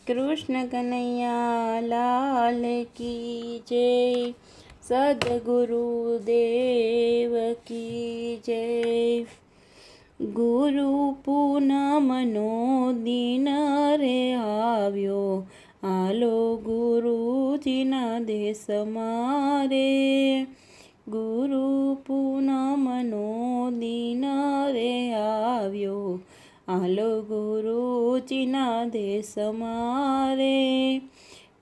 કૃષ્ણ કનૈયા લાલ કી જય, સદગુરુદેવ કી જય। ગુરુ પૂનમનો દિન રે આવ્યો, આલો ગુરુજીના દેશમાં રે। ગુરુ પૂનમનો દિન રે આવ્યો, આલો ગુરુજીના દેશમાં રે।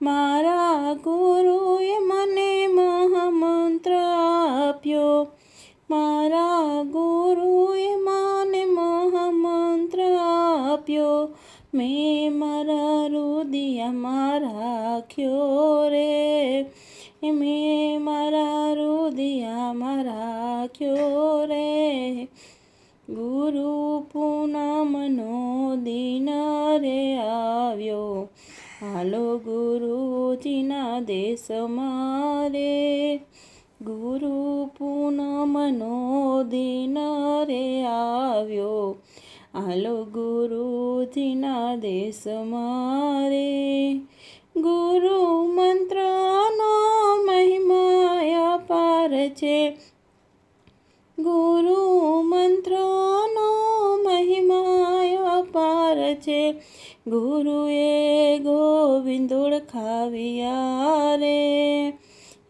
મારા ગુરુએ મને મહામંત્ર આપ્યો, મારા ગુરુએ મને મહામંત્ર આપ્યો, મેં મારા હૃદયમાં રાખ્યો રે, મેં મારા હૃદયમાં રાખ્યો રે। ગુરુ પૂનમનો દિન રે આવ્યો, હાલો ગુરુજીના દેશમાં રે। ગુરુ પૂનમનો દિન રે આવ્યો, હાલો ગુરુજીના દેશમાં રે। ગુરુ મંત્રનો મહિમા અપાર છે, ગુરુ મંત્રનો મહિમા અપાર છે। ગુરુએ ગોવિંદ ઓળખાવ્યા રે,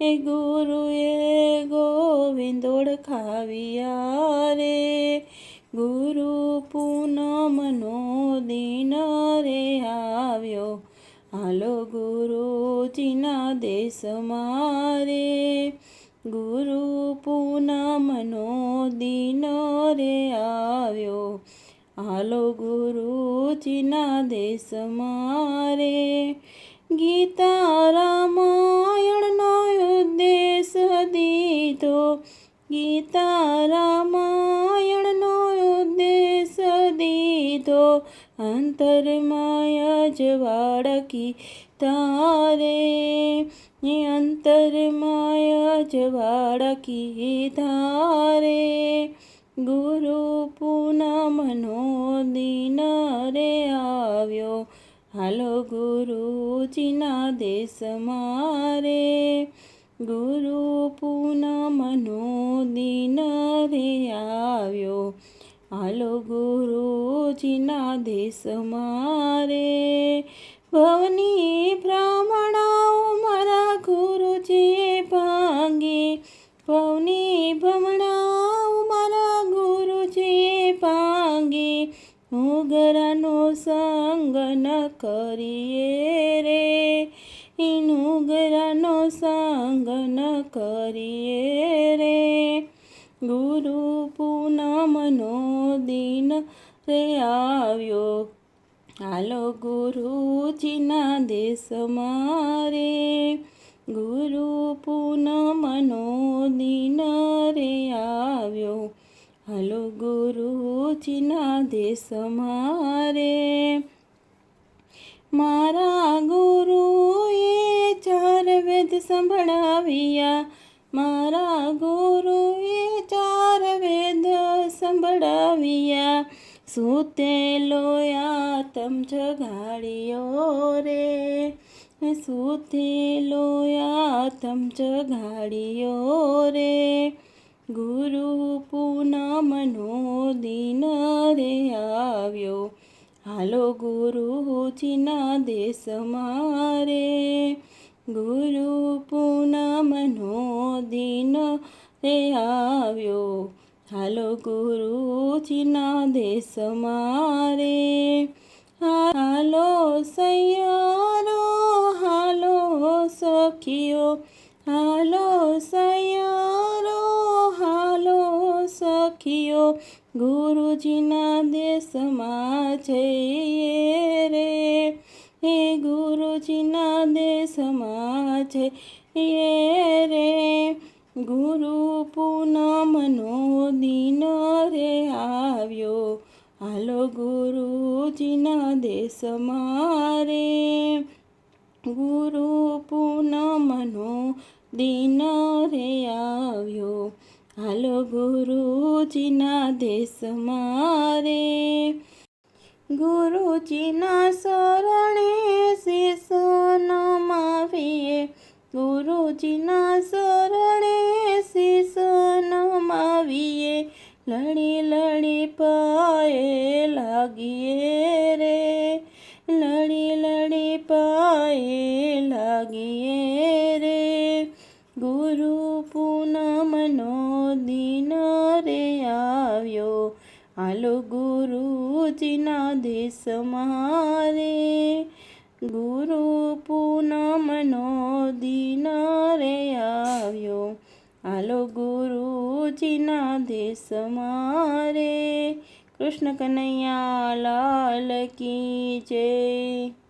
એ ગુરુએ ગોવિંદ ઓળખાવ્યા રે। ગુરુ પૂનમનો દિન રે આવ્યો, હાલો ગુરુજીના દેશમાં રે। ગુરુ પૂનમનો દિન રે આવ્યો, હાલો ગુરુજીના દેશમાં રે। ગીતા રામાયણનો ઉદ્દેશ દીધો, ગીતા રામાયણનો ઉદ્દેશ દીધો, અંતરમાય જવાળકી તારે, અંતરમાય જવાળકી તારે। ગુરુ પૂનમનો દિન રે આવ્યો, હાલો ગુરુજીના દેશમાં રે। ગુરુ પૂનમનો દિન રે આવ્યો, હાલો ગુરુજીના દેશમાં રે। ભવની ભ્રમણાઓ મારા ગુરુજીએ ભાંગી, ભવની ભ્રમણાઓ મારા ગુરુજીએ ભાંગી, નુગરાનો સંગ ન કરીએ રે, નુગરાનો સંગ ન કરીએ રે। ગુરુ પૂનમનો દિન રે આવ્યો, હાલો ગુરુજીના દેશમાં રે। ગુરુ પૂનમનો દિન રે આવ્યો, હાલો ગુરુજીના દેશમાં રે। મારા ગુરુએ ચાર વેદ સંભળાવ્યા, મારા ગુરુએ ચાર વેદ સંભળાવ્યા, સૂતેલો આત્મ જગાડ્યો રે, સૂતેલો આત્મ જગાડ્યો રે। ગુરુ પૂનમનો દિન રે આવ્યો, હાલો ગુરુજીના દેશમાં રે। ગુરુ પૂનમનો દિન રે આવ્યો, હાલો ગુરુજીના દેશમાં રે। હાલો સૈયારો, હાલો સખીઓ, હાલો સૈયારો, હાલો સખીઓ, ગુરુજીના દેશમાં જઈએ રે, હે ગુરુજીના દેશમાં જઈએ રે। ગુરુ પૂનમનો દિન રે આવ્યો, હાલો ગુરુજીના દેશમાં રે। ગુરુ પૂનમનો દિન રે આવ્યો, હાલો ગુરુજીના દેશમાં રે। ગુરુજીના શરણે ગુરુજીના શરણે શીશ નમાવીએ, લડી લડી પાયે લાગીએ રે, લડી લડી પાયે લાગીએ રે. ગુરુ પૂનમનો દિન રે આવ્યો, હાલો ગુરુજીના દેશમાં રે. ગુરુ પૂનમનો દિન રે આવ્યો, હાલો ગુરુજીના દેશમાં રે. કૃષ્ણ કનૈયા લાલ કી જય.